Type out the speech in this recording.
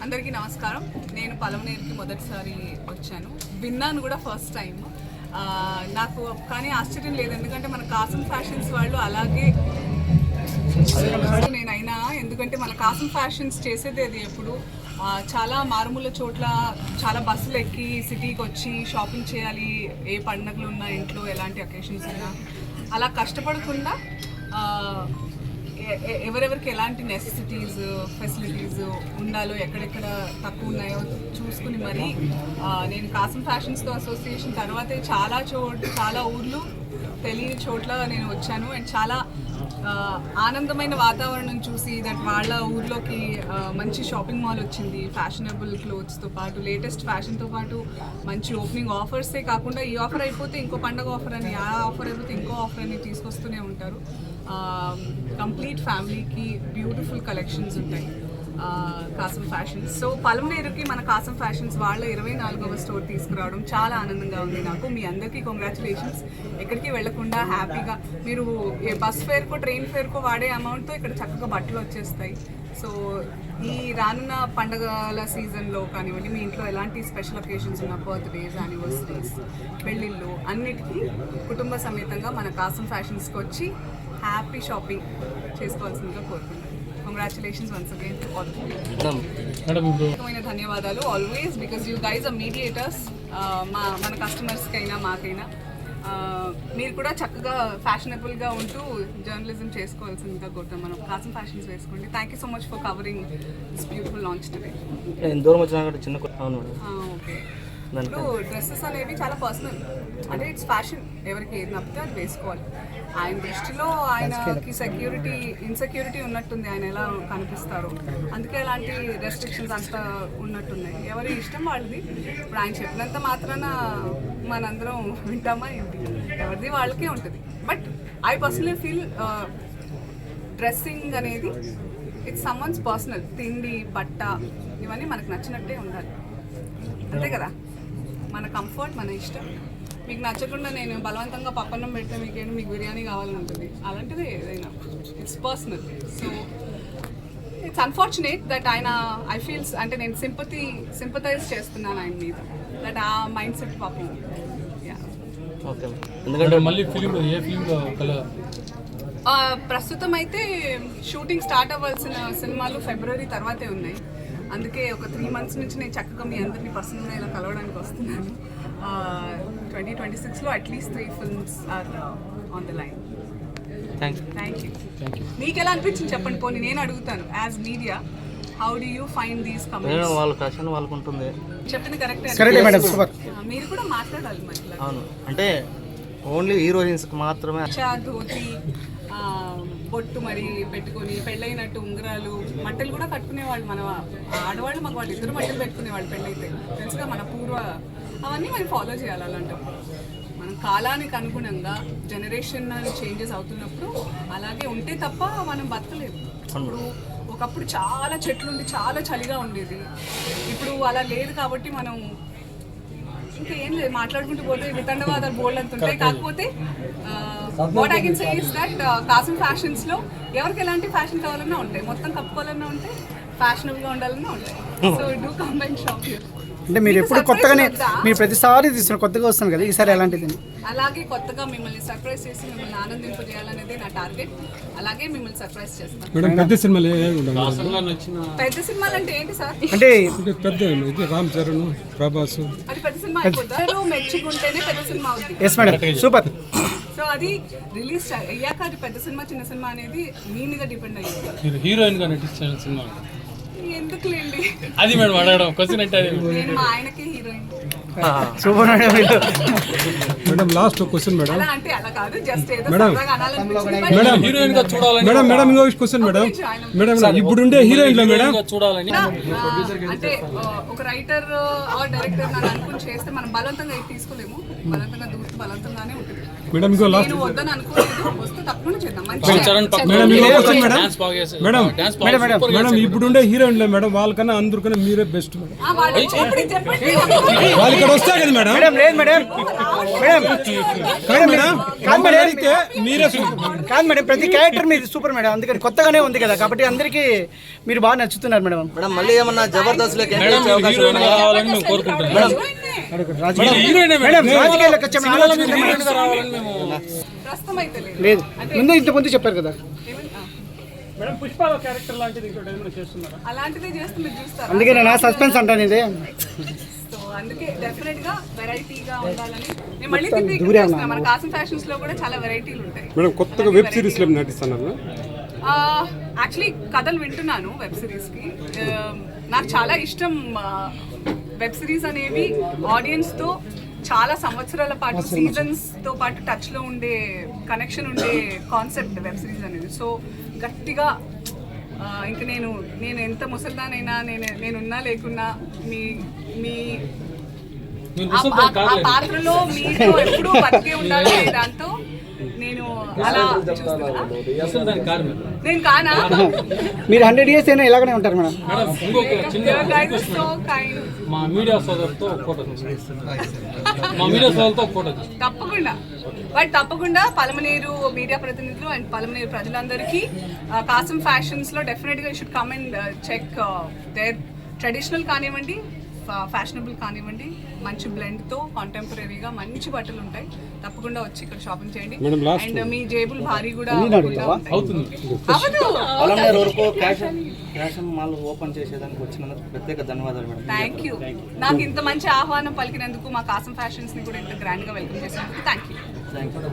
అందరికీ నమస్కారం. నేను పలమనేరుకి మొదటిసారి వచ్చాను, విన్నాను కూడా ఫస్ట్ టైం. నాకు కానీ ఆశ్చర్యం లేదు, ఎందుకంటే మన కాసం ఫ్యాషన్స్ వాళ్ళు అలాగే నేనైనా, ఎందుకంటే మన కాసం ఫ్యాషన్స్ చేసేది అది ఎప్పుడు చాలా మారుమూల చోట్ల చాలా బస్సులు ఎక్కి సిటీకి వచ్చి షాపింగ్ చేయాలి, ఏ పండుగలు ఉన్నా ఇంట్లో ఎలాంటి అకేషన్స్ ఉన్నా అలా కష్టపడకుండా ఎవరెవరికి ఎలాంటి నెసెసిటీస్ ఫెసిలిటీస్ ఉండాలో ఎక్కడెక్కడ తక్కువ ఉన్నాయో చూసుకుని మరి నేను కాసం ఫ్యాషన్స్తో అసోసియేషన్ తర్వాతే చాలా ఊర్లు తెలియని చోట్ల నేను వచ్చాను. అండ్ చాలా ఆనందమైన వాతావరణం చూసి దట్ వాళ్ళ ఊర్లోకి మంచి షాపింగ్ మాల్ వచ్చింది, ఫ్యాషనబుల్ క్లోత్స్తో పాటు లేటెస్ట్ ఫ్యాషన్తో పాటు మంచి ఓపెనింగ్ ఆఫర్సే కాకుండా ఈ ఆఫర్ అయిపోతే ఇంకో పండగ ఆఫర్ అని, ఆ ఆఫర్ అయిపోతే ఇంకో ఆఫర్ అని తీసుకొస్తూనే ఉంటారు. కంప్లీట్ ఫ్యామిలీకి బ్యూటిఫుల్ కలెక్షన్స్ ఉంటాయి కాసం ఫ్యాషన్స్. సో పలమనేరుకి మన కాసం ఫ్యాషన్స్ వాళ్ళ 24వ స్టోర్ తీసుకురావడం చాలా ఆనందంగా ఉంది నాకు. మీ అందరికీ కంగ్రాచులేషన్స్. ఎక్కడికి వెళ్లకుండా హ్యాపీగా మీరు ఏ బస్ ఫేర్కో ట్రైన్ ఫేర్కో వాడే అమౌంట్తో ఇక్కడ చక్కగా బట్టలు వచ్చేస్తాయి. సో ఈ రానున్న పండగల సీజన్లో కానివ్వండి, మీ ఇంట్లో ఎలాంటి స్పెషల్ ఒకేషన్స్ ఉన్న బర్త్డేస్, యానివర్సరీస్, పెళ్ళిళ్ళు అన్నిటికీ కుటుంబ సమేతంగా మన కాసం ఫ్యాషన్స్కి వచ్చి హ్యాపీ షాపింగ్ చేసుకోవాల్సిందిగా కోరుకుంటున్నాను. Congratulations once again to all of you. ధన్యవాదాలు always, because you guys are mediators. మన కస్టమర్స్కి అయినా మాకైనా మీరు కూడా చక్కగా ఫ్యాషనబుల్గా ఉంటూ జర్నలిజం చేసుకోవాల్సిందిగా కోరుతాం. మనం కాసం ఫ్యాషన్స్ వేసుకోండి. Thank you so much for covering this beautiful launch today. Okay, ఇప్పుడు డ్రెస్సెస్ అనేవి చాలా పర్సనల్, అంటే ఇట్స్ ఫ్యాషన్, ఎవరికి ఏది నప్పితే అది వేసుకోవాలి. ఆయన దృష్టిలో ఆయనకి ఇన్సెక్యూరిటీ ఉన్నట్టుంది, ఆయన ఎలా కనిపిస్తారో, అందుకే అలాంటి రెస్ట్రిక్షన్స్ అంతా ఉన్నట్టున్నాయి. ఎవరి ఇష్టం వాళ్ళది. ఇప్పుడు ఆయన చెప్పినంత మాత్రాన మనందరం వింటామా ఏంటి? ఎవరిది వాళ్ళకే ఉంటుంది. But I personally feel dressing అనేది ఇట్స్ సమ్వన్స్ పర్సనల్. తిండి, బట్ట ఇవన్నీ మనకు నచ్చినట్టే ఉండాలి, అంతే కదా? మన కంఫర్ట్, మన ఇష్టం. మీకు నచ్చకుండా నేను బలవంతంగా పప్పన్నం పెడితే మీకు బిర్యానీ కావాలని ఉంటుంది, అలాంటిది ఏదైనా it's personal. So it's unfortunate that ఆయన ఐ ఫీల్స్, అంటే నేను సింపథైజ్ చేస్తున్నాను ఆయన మీద, దట్ ఆ మైండ్ సెట్ పాపం. ప్రస్తుతం అయితే షూటింగ్ స్టార్ట్ అవ్వాల్సిన సినిమాలు ఫిబ్రవరి తర్వాతే ఉన్నాయి. అందుకే ఒక 3 months నుంచి నేను చక్కగా మీ అందరినీ పర్సనల్గా ఇలా కలవడానికి వస్తున్నాను. 2026లో at least 3 films are on the line. Thank you. మీకు ఎలా అనిపించింది చెప్పండి, పోనీ నేను అడుగుతాను. As media, how do you find these comments? వాళ్ళకు ఉంటుంది, చెప్పింది కరెక్టే. మీరు కూడా మాట్లాడాలి మరి. అవును, అంటే ఓన్లీ హీరోయిన్స్ మాత్రమే ధోతి, బొట్టు మరి పెట్టుకొని, పెళ్ళైనట్టు ఉంగరాలు, మట్టలు కూడా కట్టుకునేవాళ్ళు. మన ఆడవాళ్ళు మగవాళ్ళు ఇద్దరు మట్టలు పెట్టుకునేవాళ్ళు పెళ్ళైతే, తెలుసుగా మన పూర్వ. అవన్నీ మనం ఫాలో చేయాలి. అలాంటివి మనం కాలానికి అనుగుణంగా జనరేషన్ చేంజెస్ అవుతున్నప్పుడు అలాగే ఉంటే తప్ప మనం బతకలేదు. ఇప్పుడు ఒకప్పుడు చాలా చెట్లుండి చాలా చలిగా ఉండేది, ఇప్పుడు అలా లేదు. కాబట్టి మనం ఇంకేం లేదు, మాట్లాడుకుంటూ పోతే వితండవాదాలు బోల్డ్ అంత ఉంటాయి. కాకపోతే what I can say is that కాసం ఫ్యాషన్స్లో ఎవరికి ఎలాంటి ఫ్యాషన్ కావాలన్నా ఉంటాయి, మొత్తం కప్పుకోవాలన్నా ఉంటాయి, ఫ్యాషనబుల్గా ఉండాలన్నా ఉంటాయి. So do come and shop here. అంటే మీరు ఎప్పుడు కొత్తగానే, మీరు ప్రతిసారి తీసుకున్నారు, కొత్తగా వస్తాను కదా, ఈసారి ఎలాంటిది? అలాగే కొత్తగా మిమ్మల్ని సర్ప్రైజ్ చేసి మిమ్మల్ని ఆనందింపజేయాలనేది నా టార్గెట్. అలాగే మిమ్మల్ని సర్ప్రైజ్ చేస్తాను. పెద్ద సినిమాలు పెద్ద సినిమాలు అంటే ఏంటి సార్? అంటే పెద్ద రామ్ చరణ్, ప్రభాస్, అది పెద్ద సినిమా అయిపోద్దా? మెచ్చుకుంటేనే పెద్ద సినిమా అవుతుంది. Yes madam, super. సో అది రిలీజ్ అయ్యాక అది పెద్ద సినిమా చిన్న సినిమా అనేది మీ మీద డిపెండ్ అయ్యింది. హీరోయిన్ గా నటించిన సినిమా ఎందుకులేండి, అది మేడం అడగడం క్వశ్చన్ అంటే నేను మా ఆయనకే heroine. Super madam. Last question madam. అలా అంటే అలా కాదు, జస్ట్ ఏదో సరదాగా అనాలనిపించింది. మేడం హీరోయిన్ గా చూడాలని. మేడం మేడం ఇంకో క్వశ్చన్ మేడం. మేడం ఇప్పుడు ఉండే హీరోయిన్ లో మేడం చూడాలని, అంటే ఒక రైటర్ ఆర్ డైరెక్టర్ నన్ను అనుకుని చేస్తే మనం బలవంతంగా తీసుకోలేము, బలవంతంగా దూరం బలవంతంగానే ఉంటుంది. మేడం ఇంకో లాస్ట్, నేను వద్దని అనుకోలేదు, వస్తే తప్పకుండా చేద్దాం. మేడం ఇప్పుడు ఉండే హీరోయిన్ లో మేడం వాళ్ళకన్నా అందరికన్నా మీరే బెస్ట్ మేడం. చెప్పండి వాళ్ళు ఇక్కడ వస్తాయి కదా మేడం. లేదు మేడం. మేడం మేడం కాదు మేడం అడిగితే మీరే సూపర్. కాదు మేడం ప్రతి క్యారెక్టర్ మీది సూపర్ మేడం, అందుకని కొత్తగానే ఉంది కదా కాబట్టి అందరికీ మీరు బాగా నచ్చుతున్నారు మేడం. మేడం మళ్ళీ ఏమన్నా జబర్దస్త్ లోకి ఎంట్రీ మేడం ఇచ్చే అవకాశం హీరోయిన్ ఉందా? కావాలని మేము కోరుకుంటున్నాం. మేడం రాజకీయ హీరోయినే మేడం రాజకీయాల్లోకి వచ్చే సినిమాలో మీరు హీరోయిన్ గా రావాలని మేము ప్రస్తుతం అయితే లేదు. లేదు ముందు ఇంతకుముందు చెప్పారు కదా. మేడం పుష్పలో క్యారెక్టర్ లాంటిది ఇంకోటి ఏమైనా చేస్తున్నారా? అలాంటిదే చేస్తే మీరు చూస్తారా? అందుకే నేను సస్పెన్స్ అంటాను ఇదే. సో అందుకే డెఫినెట్ గా వెరైటీగా ఉండాలని నేను మళ్ళీ తిప్పి చేస్తున్నా. మన కాసం ఫ్యాషన్స్ లో కూడా చాలా వెరైటీలు ఉంటాయి. మేడం కొత్తగా వెబ్ సిరీస్ లో నటిస్తున్నారు. యాక్చువల్లీ కథలు వింటున్నాను వెబ్ సిరీస్ కి. నాకు చాలా ఇష్టం వెబ్ సిరీస్ అనేవి ఆడియన్స్ తో చాలా సంవత్సరాల పాటు సీజన్స్ తో పాటు టచ్ లో ఉండే కనెక్షన్ ఉండే కాన్సెప్ట్ వెబ్ సిరీస్ అనేది. సో గట్టిగా ఇంకా నేను ఎంత ముసల్దానైనా నేనున్నా లేకున్నా మీ మీ ఆ పాత్రలో మీతో ఎప్పుడూ బతికే ఉండాలి అనే దాంతో నేను అలా చూస్తున్నా. నేను కానా? మీరు 100 years అయినా ఇలాగనే ఉంటారు మేడం. ఇంకొక చిన్న Guys are so kind. మా మీడియా సోదరుతో ఫోటో మా మీడియా సోదరుతో ఫోటో తప్పకుండా పలమనేరు మీడియా ప్రతినిధులు అండ్ పలమనేరు ప్రజలందరికీ కాసం ఫ్యాషన్స్ లో డెఫినెట్ గా should come and check there traditional కానివ్వండి, ఫ్యాషనబుల్ కానివ్వండి, మంచి బ్లెండ్ తో కాంటెంపరీగా మంచి బట్టలు ఉంటాయి. తప్పకుండా వచ్చి ఇక్కడ షాపింగ్ చేయండి. అండ్ మీ జేబులు భారీ కూడా అవుతుంది. పలమనేరు వరకు క్యాష్ మాల్ ఓపెన్ చేసేదానికి వచ్చినందుకు ప్రత్యేక ధన్యవాదాలు మేడం. Thank you. నాకు ఇంత మంచి ఆహ్వానం పలికినందుకు, మా కాసం ఫ్యాషన్స్ ని కూడా ఇంత గ్రాండ్ గా వెల్కమ్ చేసినందుకు థ్యాంక్ యూ.